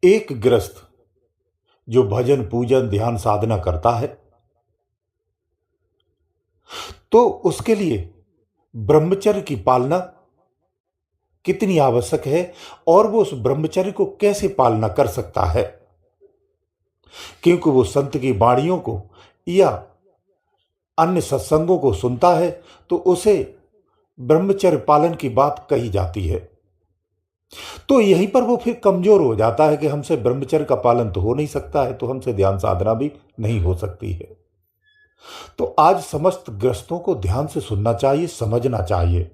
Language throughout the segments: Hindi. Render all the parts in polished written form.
एक गृहस्थ जो भजन पूजन ध्यान साधना करता है तो उसके लिए ब्रह्मचर्य की पालना कितनी आवश्यक है और वो उस ब्रह्मचर्य को कैसे पालना कर सकता है, क्योंकि वो संत की वाणियों को या अन्य सत्संगों को सुनता है तो उसे ब्रह्मचर्य पालन की बात कही जाती है। तो यहीं पर वो फिर कमजोर हो जाता है कि हमसे ब्रह्मचर्य का पालन तो हो नहीं सकता है, तो हमसे ध्यान साधना भी नहीं हो सकती है। तो आज समस्त ग्रस्तों को ध्यान से सुनना चाहिए, समझना चाहिए।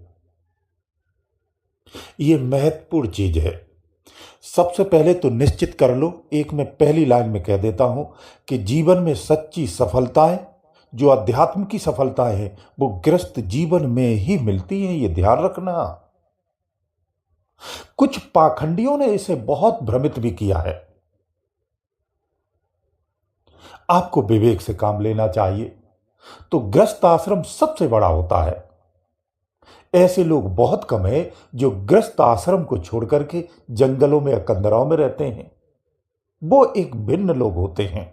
ये महत्वपूर्ण चीज है। सबसे पहले तो निश्चित कर लो, एक मैं पहली लाइन में कह देता हूं कि जीवन में सच्ची सफलताएं, जो अध्यात्म की सफलताएं हैं, वो गृहस्थ जीवन में ही मिलती हैं, ये ध्यान रखना। कुछ पाखंडियों ने इसे बहुत भ्रमित भी किया है। आपको विवेक से काम लेना चाहिए। तो गृहस्थ आश्रम सबसे बड़ा होता है। ऐसे लोग बहुत कम हैं जो गृहस्थ आश्रम को छोड़ करके जंगलों में या कंदराओं में रहते हैं। वो एक भिन्न लोग होते हैं।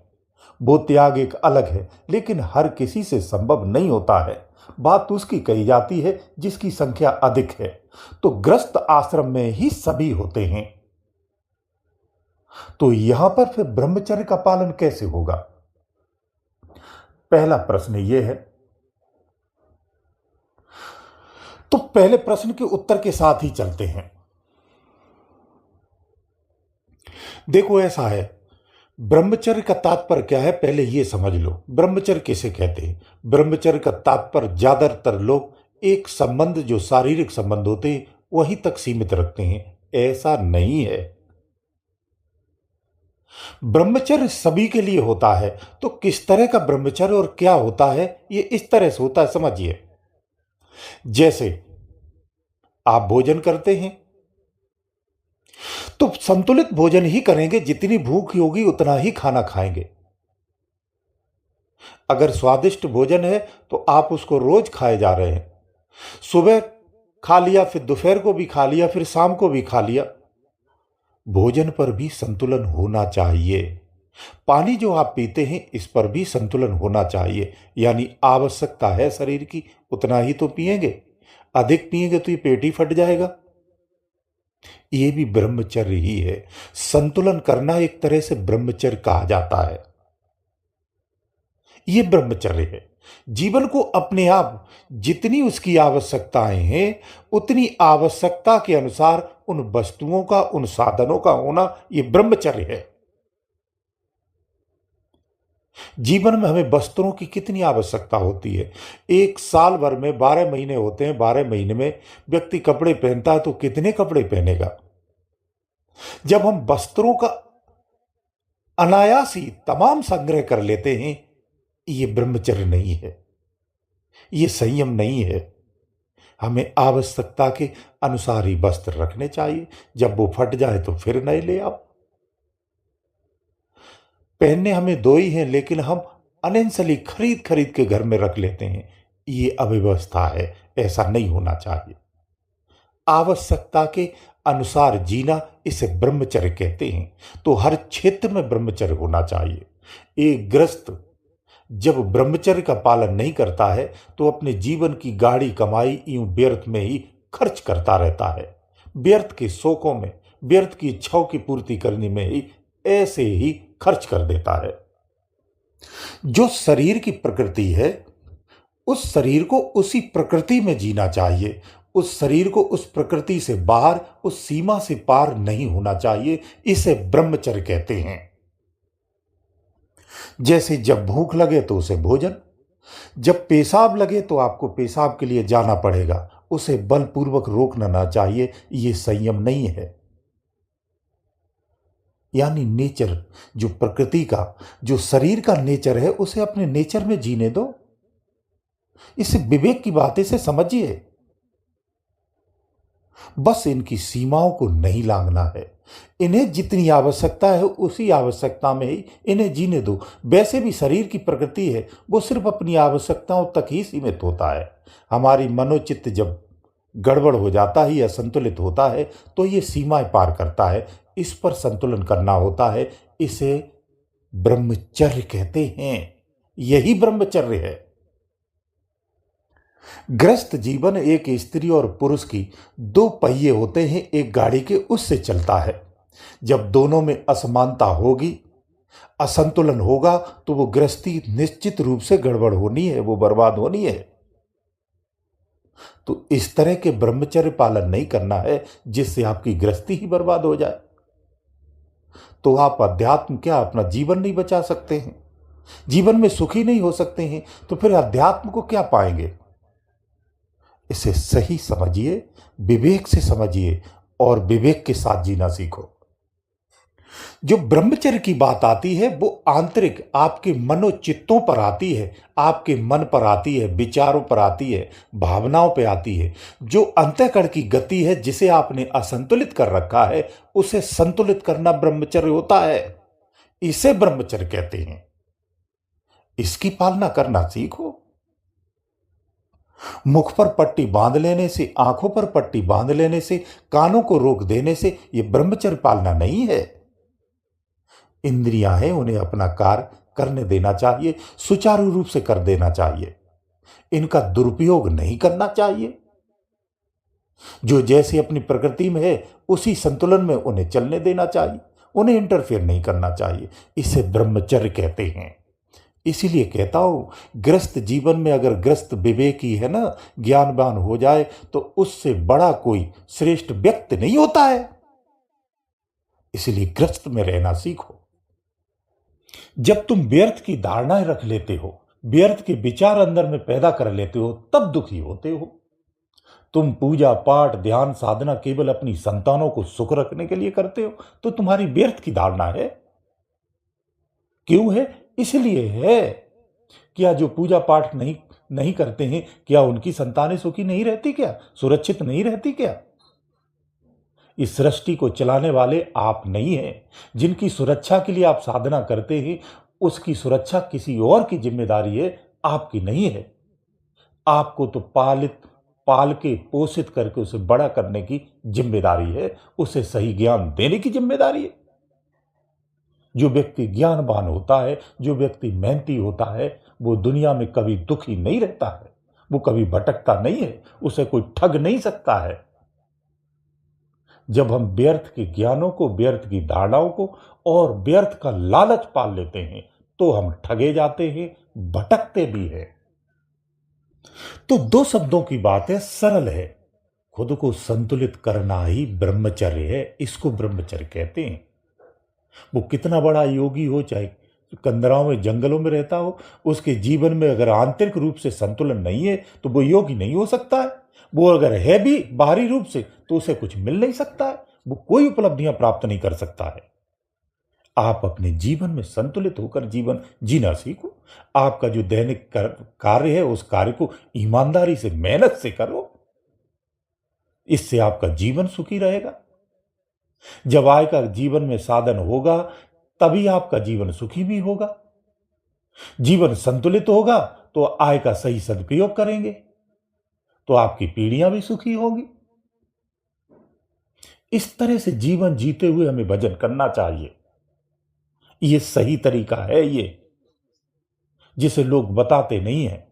वो त्याग एक अलग है, लेकिन हर किसी से संभव नहीं होता है। बात उसकी कही जाती है जिसकी संख्या अधिक है। तो गृहस्थ आश्रम में ही सभी होते हैं। तो यहां पर फिर ब्रह्मचर्य का पालन कैसे होगा? पहला प्रश्न यह है। तो पहले प्रश्न के उत्तर के साथ ही चलते हैं। देखो, ऐसा है, ब्रह्मचर्य का तात्पर्य क्या है पहले यह समझ लो। ब्रह्मचर्य किसे कहते हैं? ब्रह्मचर्य का तात्पर्य ज्यादातर लोग एक संबंध, जो शारीरिक संबंध होते हैं, वहीं तक सीमित रखते हैं। ऐसा नहीं है। ब्रह्मचर्य सभी के लिए होता है। तो किस तरह का ब्रह्मचर्य और क्या होता है, ये इस तरह से होता है, समझिए। जैसे आप भोजन करते हैं तो संतुलित भोजन ही करेंगे। जितनी भूख होगी उतना ही खाना खाएंगे। अगर स्वादिष्ट भोजन है तो आप उसको रोज खाए जा रहे हैं। सुबह खा लिया, फिर दोपहर को भी खा लिया, फिर शाम को भी खा लिया। भोजन पर भी संतुलन होना चाहिए। पानी जो आप पीते हैं, इस पर भी संतुलन होना चाहिए। यानी आवश्यकता है शरीर की, उतना ही तो पिएंगे। अधिक पिएंगे तो ये पेट ही फट जाएगा। ये भी ब्रह्मचर्य ही है। संतुलन करना एक तरह से ब्रह्मचर्य कहा जाता है। ये ब्रह्मचर्य है। जीवन को अपने आप जितनी उसकी आवश्यकताएं हैं, उतनी आवश्यकता के अनुसार उन वस्तुओं का, उन साधनों का होना, यह ब्रह्मचर्य है। जीवन में हमें वस्त्रों की कितनी आवश्यकता होती है। एक साल भर में 12 महीने होते हैं। 12 महीने में व्यक्ति कपड़े पहनता है तो कितने कपड़े पहनेगा? जब हम वस्त्रों का अनायास ही तमाम संग्रह कर लेते हैं, ये ब्रह्मचर्य नहीं है, ये संयम नहीं है। हमें आवश्यकता के अनुसार ही वस्त्र रखने चाहिए। जब वो फट जाए तो फिर नए ले आओ। पहनने हमें दो ही हैं, लेकिन हम अननेसेसरी खरीद खरीद के घर में रख लेते हैं। ये अव्यवस्था है, ऐसा नहीं होना चाहिए। आवश्यकता के अनुसार जीना, इसे ब्रह्मचर्य कहते हैं। तो हर क्षेत्र में ब्रह्मचर्य होना चाहिए। एक गृहस्थ जब ब्रह्मचर्य का पालन नहीं करता है तो अपने जीवन की गाढ़ी कमाई यूं व्यर्थ में ही खर्च करता रहता है। व्यर्थ के शौकों में, व्यर्थ की इच्छाओं की पूर्ति करने में ही ऐसे ही खर्च कर देता है। जो शरीर की प्रकृति है, उस शरीर को उसी प्रकृति में जीना चाहिए। उस शरीर को उस प्रकृति से बाहर, उस सीमा से पार नहीं होना चाहिए। इसे ब्रह्मचर्य कहते हैं। जैसे जब भूख लगे तो उसे भोजन, जब पेशाब लगे तो आपको पेशाब के लिए जाना पड़ेगा, उसे बलपूर्वक रोकना ना चाहिए। यह संयम नहीं है। यानी नेचर, जो प्रकृति का, जो शरीर का नेचर है, उसे अपने नेचर में जीने दो। इसे विवेक की बातें से समझिए। बस इनकी सीमाओं को नहीं लांघना है। इन्हें जितनी आवश्यकता है उसी आवश्यकता में ही इन्हें जीने दो। वैसे भी शरीर की प्रकृति है, वो सिर्फ अपनी आवश्यकताओं तक ही सीमित होता है। हमारी मनोचित्त जब गड़बड़ हो जाता है या संतुलित होता है तो ये सीमाएं पार करता है। इस पर संतुलन करना होता है। इसे ब्रह्मचर्य कहते हैं। यही ब्रह्मचर्य है। गृहस्थ जीवन एक स्त्री और पुरुष की दो पहिए होते हैं, एक गाड़ी के, उससे चलता है। जब दोनों में असमानता होगी, असंतुलन होगा, तो वो गृहस्थी निश्चित रूप से गड़बड़ होनी है, वो बर्बाद होनी है। तो इस तरह के ब्रह्मचर्य पालन नहीं करना है जिससे आपकी गृहस्थी ही बर्बाद हो जाए। तो आप अध्यात्म क्या अपना जीवन नहीं बचा सकते हैं, जीवन में सुखी नहीं हो सकते हैं, तो फिर अध्यात्म को क्या पाएंगे। इसे सही समझिए, विवेक से समझिए और विवेक के साथ जीना सीखो। जो ब्रह्मचर्य की बात आती है वो आंतरिक आपके मनोचित्तों पर आती है, आपके मन पर आती है, विचारों पर आती है, भावनाओं पर आती है। जो अंतःकरण की गति है जिसे आपने असंतुलित कर रखा है, उसे संतुलित करना ब्रह्मचर्य होता है। इसे ब्रह्मचर्य कहते हैं। इसकी पालना करना सीखो। मुख पर पट्टी बांध लेने से, आंखों पर पट्टी बांध लेने से, कानों को रोक देने से यह ब्रह्मचर्य पालना नहीं है। इंद्रियां हैं, उन्हें अपना कार्य करने देना चाहिए, सुचारू रूप से कर देना चाहिए। इनका दुरुपयोग नहीं करना चाहिए। जो जैसे अपनी प्रकृति में है उसी संतुलन में उन्हें चलने देना चाहिए, उन्हें इंटरफेयर नहीं करना चाहिए। इसे ब्रह्मचर्य कहते हैं। इसीलिए कहता हूं, गृहस्थ जीवन में अगर गृहस्थ विवेकी है ना, ज्ञानवान हो जाए, तो उससे बड़ा कोई श्रेष्ठ व्यक्ति नहीं होता है। इसलिए गृहस्थ में रहना सीखो। जब तुम व्यर्थ की धारणाएं रख लेते हो, व्यर्थ के विचार अंदर में पैदा कर लेते हो, तब दुखी होते हो। तुम पूजा पाठ ध्यान साधना केवल अपनी संतानों को सुख रखने के लिए करते हो, तो तुम्हारी व्यर्थ की धारणा है। क्यों है? इसलिए है। क्या जो पूजा पाठ नहीं करते हैं, क्या उनकी संतानें सुखी नहीं रहती? क्या सुरक्षित नहीं रहती? क्या इस सृष्टि को चलाने वाले आप नहीं हैं? जिनकी सुरक्षा के लिए आप साधना करते हैं, उसकी सुरक्षा किसी और की जिम्मेदारी है, आपकी नहीं है। आपको तो पाल के पोषित करके उसे बड़ा करने की जिम्मेदारी है, उसे सही ज्ञान देने की जिम्मेदारी है। जो व्यक्ति ज्ञानवान होता है, जो व्यक्ति मेहनती होता है, वो दुनिया में कभी दुखी नहीं रहता है, वो कभी भटकता नहीं है, उसे कोई ठग नहीं सकता है। जब हम व्यर्थ के ज्ञानों को, व्यर्थ की धारणाओं को और व्यर्थ का लालच पाल लेते हैं, तो हम ठगे जाते हैं, भटकते भी हैं। तो दो शब्दों की बात है, सरल है। खुद को संतुलित करना ही ब्रह्मचर्य है। इसको ब्रह्मचर्य कहते हैं। वो कितना बड़ा योगी हो, चाहे कंदराओं में जंगलों में रहता हो, उसके जीवन में अगर आंतरिक रूप से संतुलन नहीं है तो वो योगी नहीं हो सकता है। वो अगर है भी बाहरी रूप से, तो उसे कुछ मिल नहीं सकता है, वो कोई उपलब्धियां प्राप्त नहीं कर सकता है। आप अपने जीवन में संतुलित होकर जीवन जीना सीखो। आपका जो दैनिक कार्य है, उस कार्य को ईमानदारी से, मेहनत से करो। इससे आपका जीवन सुखी रहेगा। जब आय का जीवन में साधन होगा, तभी आपका जीवन सुखी भी होगा। जीवन संतुलित होगा तो आय का सही सदुपयोग करेंगे, तो आपकी पीढ़ियां भी सुखी होगी। इस तरह से जीवन जीते हुए हमें भजन करना चाहिए। ये सही तरीका है, ये जिसे लोग बताते नहीं हैं।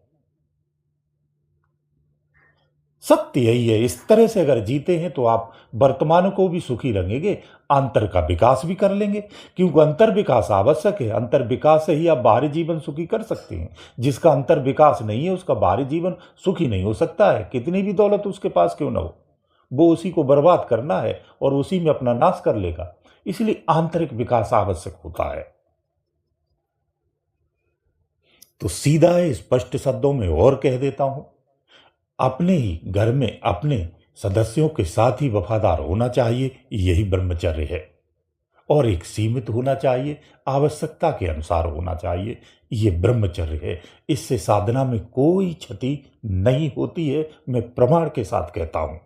सत्य यही है। इस तरह से अगर जीते हैं तो आप वर्तमान को भी सुखी रखेंगे, अंतर का विकास भी कर लेंगे, क्योंकि अंतर विकास आवश्यक है। अंतर विकास से ही आप बाहरी जीवन सुखी कर सकते हैं। जिसका अंतर विकास नहीं है, उसका बाहरी जीवन सुखी नहीं हो सकता है, कितनी भी दौलत उसके पास क्यों ना हो। वो उसी को बर्बाद करना है और उसी में अपना नाश कर लेगा। इसलिए आंतरिक विकास आवश्यक होता है। तो सीधा है, स्पष्ट शब्दों में और कह देता हूं, अपने ही घर में अपने सदस्यों के साथ ही वफादार होना चाहिए। यही ब्रह्मचर्य है। और एक सीमित होना चाहिए, आवश्यकता के अनुसार होना चाहिए। यह ब्रह्मचर्य है। इससे साधना में कोई क्षति नहीं होती है, मैं प्रमाण के साथ कहता हूं।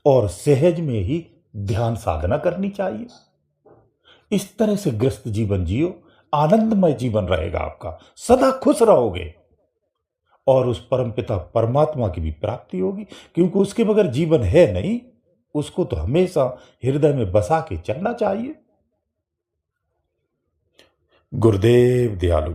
और सहज में ही ध्यान साधना करनी चाहिए। इस तरह से गृहस्थ जीवन जियो, आनंदमय जीवन रहेगा आपका, सदा खुश रहोगे और उस परमपिता परमात्मा की भी प्राप्ति होगी, क्योंकि उसके बगैर जीवन है नहीं। उसको तो हमेशा हृदय में बसा के चलना चाहिए। गुरुदेव दयालु।